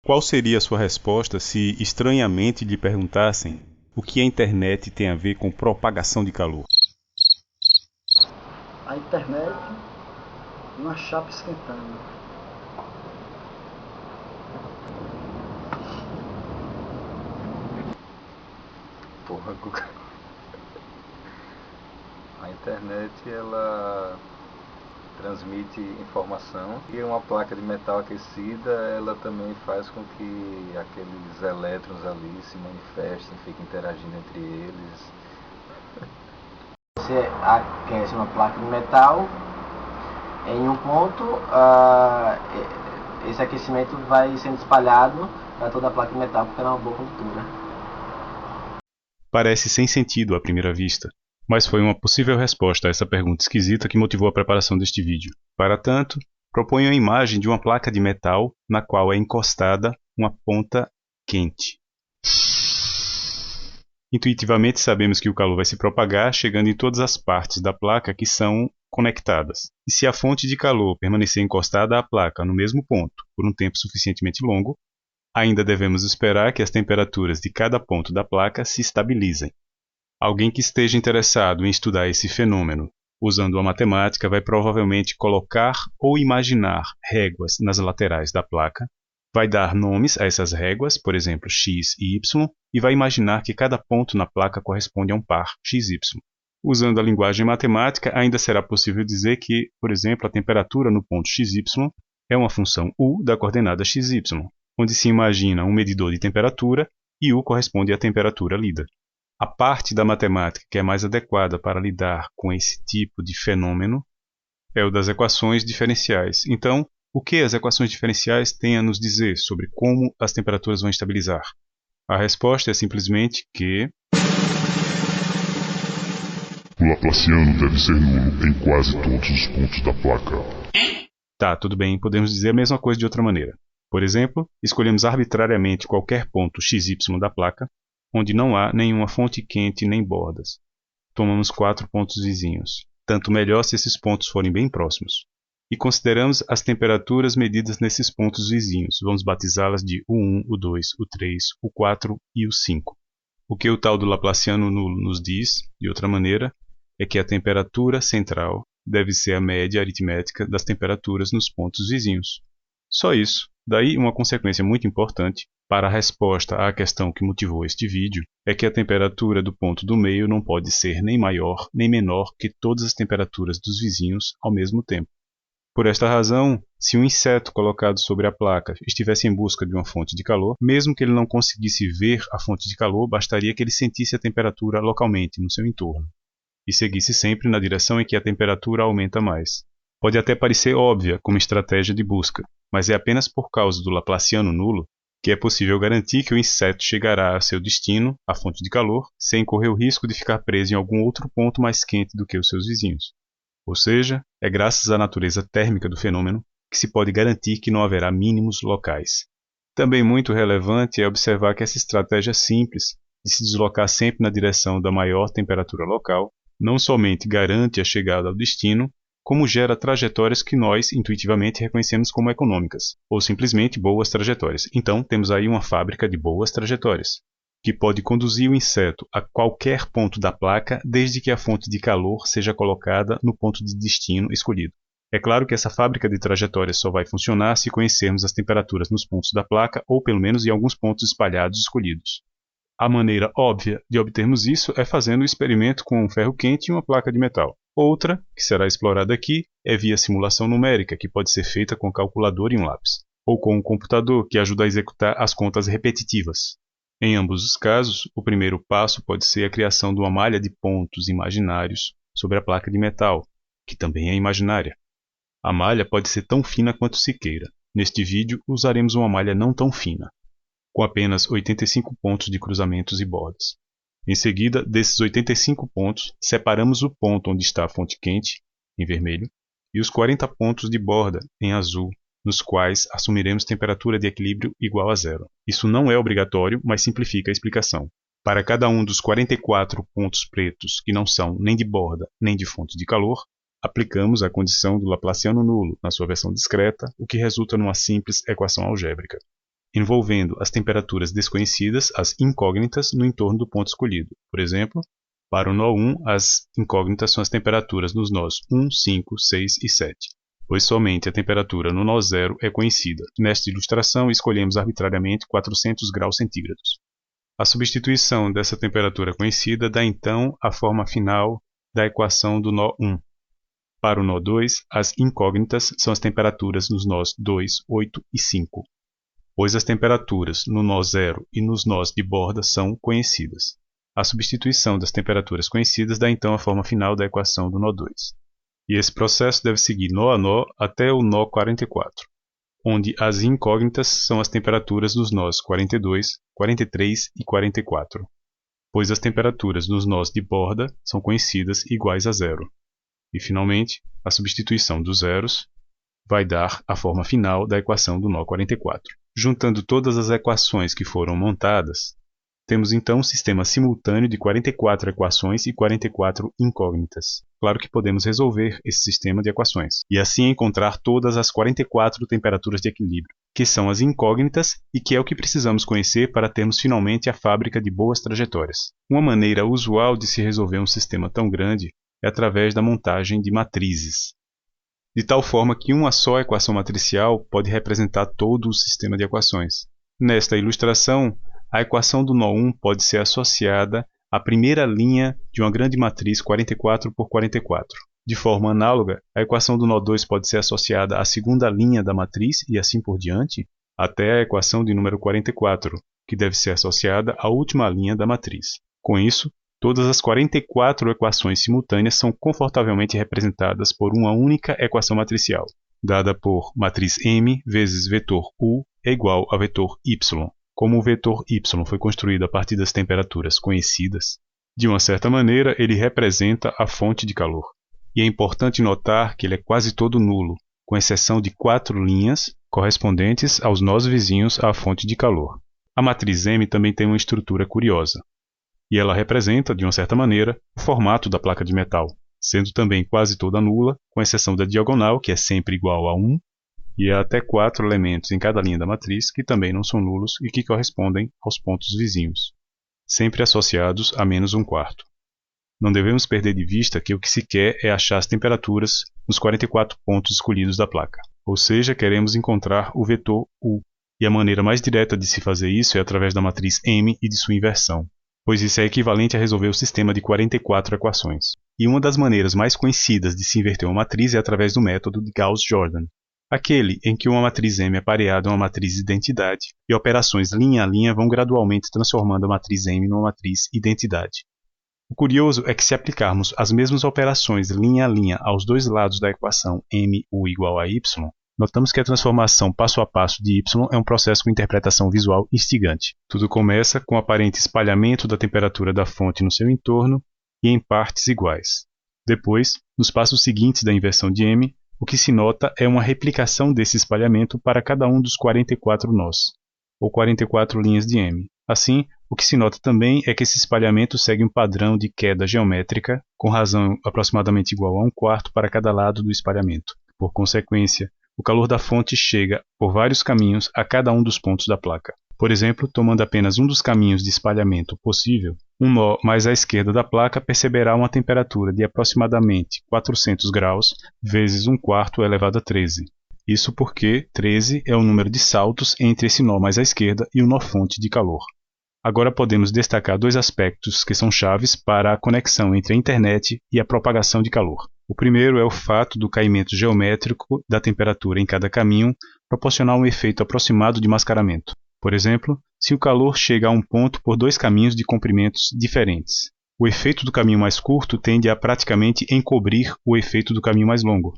Qual seria a sua resposta se estranhamente lhe perguntassem o que a internet tem a ver com propagação de calor? A internet e uma chapa esquentando. Porra, Guga. A internet, ela transmite informação e uma placa de metal aquecida, ela também faz com que aqueles elétrons ali se manifestem, fiquem interagindo entre eles. Você aquece uma placa de metal em um ponto, esse aquecimento vai sendo espalhado para toda a placa de metal porque ela é uma boa condutora. Parece sem sentido à primeira vista, mas foi uma possível resposta a essa pergunta esquisita que motivou a preparação deste vídeo. Para tanto, proponho a imagem de uma placa de metal na qual é encostada uma ponta quente. Intuitivamente sabemos que o calor vai se propagar chegando em todas as partes da placa que são conectadas. E se a fonte de calor permanecer encostada à placa no mesmo ponto por um tempo suficientemente longo, ainda devemos esperar que as temperaturas de cada ponto da placa se estabilizem. Alguém que esteja interessado em estudar esse fenômeno usando a matemática vai provavelmente colocar ou imaginar réguas nas laterais da placa, vai dar nomes a essas réguas, por exemplo, x e y, e vai imaginar que cada ponto na placa corresponde a um par xy. Usando a linguagem matemática, ainda será possível dizer que, por exemplo, a temperatura no ponto xy é uma função u da coordenada xy, onde se imagina um medidor de temperatura e u corresponde à temperatura lida. A parte da matemática que é mais adequada para lidar com esse tipo de fenômeno é o das equações diferenciais. Então, o que as equações diferenciais têm a nos dizer sobre como as temperaturas vão estabilizar? A resposta é simplesmente que o Laplaciano deve ser nulo em quase todos os pontos da placa. Tá, tudo bem, podemos dizer a mesma coisa de outra maneira. Por exemplo, escolhemos arbitrariamente qualquer ponto xy da placa, onde não há nenhuma fonte quente nem bordas. Tomamos 4 pontos vizinhos, tanto melhor se esses pontos forem bem próximos. E consideramos as temperaturas medidas nesses pontos vizinhos. Vamos batizá-las de U1, U2, U3, U4 e U5. O que o tal do Laplaciano nulo nos diz, de outra maneira, é que a temperatura central deve ser a média aritmética das temperaturas nos pontos vizinhos. Só isso. Daí uma consequência muito importante para a resposta à questão que motivou este vídeo é que a temperatura do ponto do meio não pode ser nem maior nem menor que todas as temperaturas dos vizinhos ao mesmo tempo. Por esta razão, se um inseto colocado sobre a placa estivesse em busca de uma fonte de calor, mesmo que ele não conseguisse ver a fonte de calor, bastaria que ele sentisse a temperatura localmente no seu entorno e seguisse sempre na direção em que a temperatura aumenta mais. Pode até parecer óbvia como estratégia de busca, mas é apenas por causa do Laplaciano nulo que é possível garantir que o inseto chegará a seu destino, a fonte de calor, sem correr o risco de ficar preso em algum outro ponto mais quente do que os seus vizinhos. Ou seja, é graças à natureza térmica do fenômeno que se pode garantir que não haverá mínimos locais. Também muito relevante é observar que essa estratégia simples de se deslocar sempre na direção da maior temperatura local não somente garante a chegada ao destino, como gera trajetórias que nós intuitivamente reconhecemos como econômicas, ou simplesmente boas trajetórias. Então, temos aí uma fábrica de boas trajetórias, que pode conduzir o inseto a qualquer ponto da placa desde que a fonte de calor seja colocada no ponto de destino escolhido. É claro que essa fábrica de trajetórias só vai funcionar se conhecermos as temperaturas nos pontos da placa ou pelo menos em alguns pontos espalhados escolhidos. A maneira óbvia de obtermos isso é fazendo o experimento com um ferro quente e uma placa de metal. Outra, que será explorada aqui, é via simulação numérica, que pode ser feita com calculador e um lápis, ou com um computador que ajuda a executar as contas repetitivas. Em ambos os casos, o primeiro passo pode ser a criação de uma malha de pontos imaginários sobre a placa de metal, que também é imaginária. A malha pode ser tão fina quanto se queira. Neste vídeo, usaremos uma malha não tão fina, com apenas 85 pontos de cruzamentos e bordas. Em seguida, desses 85 pontos, separamos o ponto onde está a fonte quente, em vermelho, e os 40 pontos de borda, em azul, nos quais assumiremos temperatura de equilíbrio igual a zero. Isso não é obrigatório, mas simplifica a explicação. Para cada um dos 44 pontos pretos que não são nem de borda nem de fonte de calor, aplicamos a condição do Laplaciano nulo na sua versão discreta, o que resulta numa simples equação algébrica. envolvendo as temperaturas desconhecidas, as incógnitas, no entorno do ponto escolhido. Por exemplo, para o nó 1, as incógnitas são as temperaturas nos nós 1, 5, 6 e 7, pois somente a temperatura no nó 0 é conhecida. Nesta ilustração, escolhemos arbitrariamente 400 graus centígrados. A substituição dessa temperatura conhecida dá então a forma final da equação do nó 1. Para o nó 2, as incógnitas são as temperaturas nos nós 2, 8 e 5, pois as temperaturas no nó 0 e nos nós de borda são conhecidas. A substituição das temperaturas conhecidas dá então a forma final da equação do nó 2. E esse processo deve seguir nó a nó até o nó 44, onde as incógnitas são as temperaturas dos nós 42, 43 e 44, pois as temperaturas nos nós de borda são conhecidas iguais a zero. E, finalmente, a substituição dos zeros vai dar a forma final da equação do nó 44. Juntando todas as equações que foram montadas, temos então um sistema simultâneo de 44 equações e 44 incógnitas. Claro que podemos resolver esse sistema de equações, e assim encontrar todas as 44 temperaturas de equilíbrio, que são as incógnitas e que é o que precisamos conhecer para termos finalmente a fábrica de boas trajetórias. Uma maneira usual de se resolver um sistema tão grande é através da montagem de matrizes, de tal forma que uma só equação matricial pode representar todo o sistema de equações. Nesta ilustração, a equação do nó 1 pode ser associada à primeira linha de uma grande matriz 44 por 44. De forma análoga, a equação do nó 2 pode ser associada à segunda linha da matriz e assim por diante, até a equação de número 44, que deve ser associada à última linha da matriz. Com isso, todas as 44 equações simultâneas são confortavelmente representadas por uma única equação matricial, dada por matriz M vezes vetor U é igual a vetor Y. Como o vetor y foi construído a partir das temperaturas conhecidas, de uma certa maneira ele representa a fonte de calor. E é importante notar que ele é quase todo nulo, com exceção de 4 linhas correspondentes aos nós vizinhos à fonte de calor. A matriz M também tem uma estrutura curiosa, e ela representa, de uma certa maneira, o formato da placa de metal, sendo também quase toda nula, com exceção da diagonal, que é sempre igual a 1, e há até 4 elementos em cada linha da matriz que também não são nulos e que correspondem aos pontos vizinhos, sempre associados a menos 1/4. Não devemos perder de vista que o que se quer é achar as temperaturas nos 44 pontos escolhidos da placa, ou seja, queremos encontrar o vetor U, e a maneira mais direta de se fazer isso é através da matriz M e de sua inversão, pois isso é equivalente a resolver o sistema de 44 equações. E uma das maneiras mais conhecidas de se inverter uma matriz é através do método de Gauss-Jordan, aquele em que uma matriz M é pareada a uma matriz identidade e operações linha a linha vão gradualmente transformando a matriz M numa matriz identidade. O curioso é que se aplicarmos as mesmas operações linha a linha aos dois lados da equação MU igual a Y, notamos que a transformação passo a passo de Y é um processo com interpretação visual instigante. Tudo começa com o aparente espalhamento da temperatura da fonte no seu entorno e em partes iguais. Depois, nos passos seguintes da inversão de M, o que se nota é uma replicação desse espalhamento para cada um dos 44 nós, ou 44 linhas de M. Assim, o que se nota também é que esse espalhamento segue um padrão de queda geométrica, com razão aproximadamente igual a 1/4 para cada lado do espalhamento. Por consequência, o calor da fonte chega por vários caminhos a cada um dos pontos da placa. Por exemplo, tomando apenas um dos caminhos de espalhamento possível, um nó mais à esquerda da placa perceberá uma temperatura de aproximadamente 400 graus vezes 1/4 elevado a 13. Isso porque 13 é o número de saltos entre esse nó mais à esquerda e o nó fonte de calor. Agora podemos destacar dois aspectos que são chaves para a conexão entre a internet e a propagação de calor. O primeiro é o fato do caimento geométrico da temperatura em cada caminho proporcionar um efeito aproximado de mascaramento. Por exemplo, se o calor chega a um ponto por dois caminhos de comprimentos diferentes, o efeito do caminho mais curto tende a praticamente encobrir o efeito do caminho mais longo.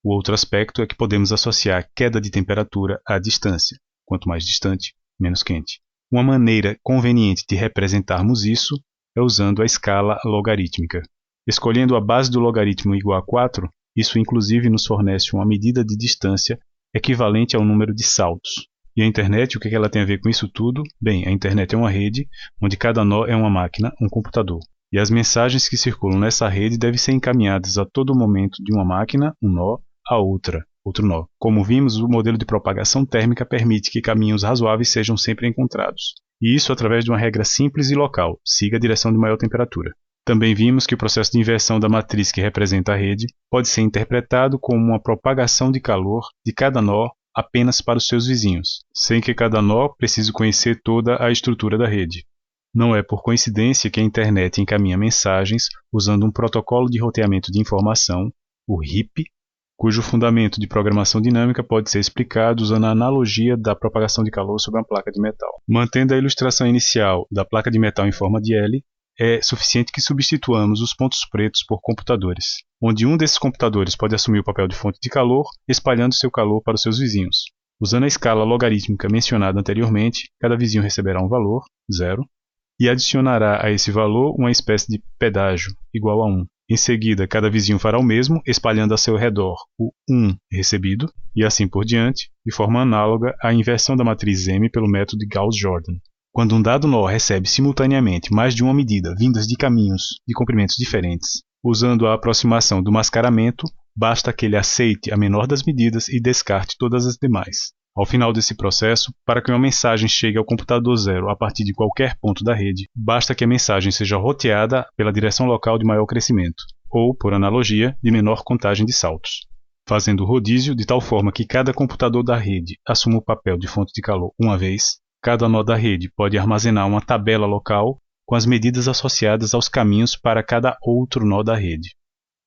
O outro aspecto é que podemos associar queda de temperatura à distância. Quanto mais distante, menos quente. Uma maneira conveniente de representarmos isso é usando a escala logarítmica. Escolhendo a base do logaritmo igual a 4, isso inclusive nos fornece uma medida de distância equivalente ao número de saltos. E a internet, o que ela tem a ver com isso tudo? Bem, a internet é uma rede onde cada nó é uma máquina, um computador. E as mensagens que circulam nessa rede devem ser encaminhadas a todo momento de uma máquina, um nó, a outra. outro nó. Como vimos, o modelo de propagação térmica permite que caminhos razoáveis sejam sempre encontrados. E isso através de uma regra simples e local, siga a direção de maior temperatura. Também vimos que o processo de inversão da matriz que representa a rede pode ser interpretado como uma propagação de calor de cada nó apenas para os seus vizinhos, sem que cada nó precise conhecer toda a estrutura da rede. Não é por coincidência que a internet encaminha mensagens usando um protocolo de roteamento de informação, o RIP, cujo fundamento de programação dinâmica pode ser explicado usando a analogia da propagação de calor sobre uma placa de metal. Mantendo a ilustração inicial da placa de metal em forma de L, é suficiente que substituamos os pontos pretos por computadores, onde um desses computadores pode assumir o papel de fonte de calor, espalhando seu calor para os seus vizinhos. Usando a escala logarítmica mencionada anteriormente, cada vizinho receberá um valor, 0, e adicionará a esse valor uma espécie de pedágio, igual a 1. Em seguida, cada vizinho fará o mesmo, espalhando a seu redor o 1 recebido, e assim por diante, de forma análoga à inversão da matriz M pelo método de Gauss-Jordan. Quando um dado nó recebe simultaneamente mais de uma medida vindas de caminhos de comprimentos diferentes, usando a aproximação do mascaramento, basta que ele aceite a menor das medidas e descarte todas as demais. Ao final desse processo, para que uma mensagem chegue ao computador 0 a partir de qualquer ponto da rede, basta que a mensagem seja roteada pela direção local de maior crescimento, ou, por analogia, de menor contagem de saltos, fazendo o rodízio de tal forma que cada computador da rede assuma o papel de fonte de calor uma vez. Cada nó da rede pode armazenar uma tabela local com as medidas associadas aos caminhos para cada outro nó da rede.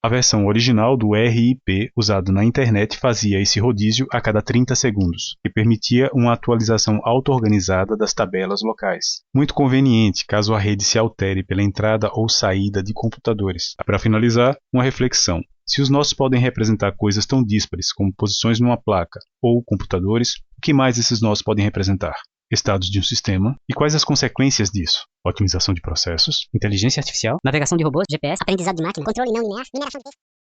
A versão original do RIP usado na internet fazia esse rodízio a cada 30 segundos, que permitia uma atualização auto-organizada das tabelas locais. Muito conveniente caso a rede se altere pela entrada ou saída de computadores. Para finalizar, uma reflexão. Se os nós podem representar coisas tão díspares como posições numa placa ou computadores, o que mais esses nós podem representar? Estados de um sistema e quais as consequências disso? Otimização de processos, inteligência artificial, navegação de robôs, GPS, aprendizado de máquina, controle não linear, mineração de texto.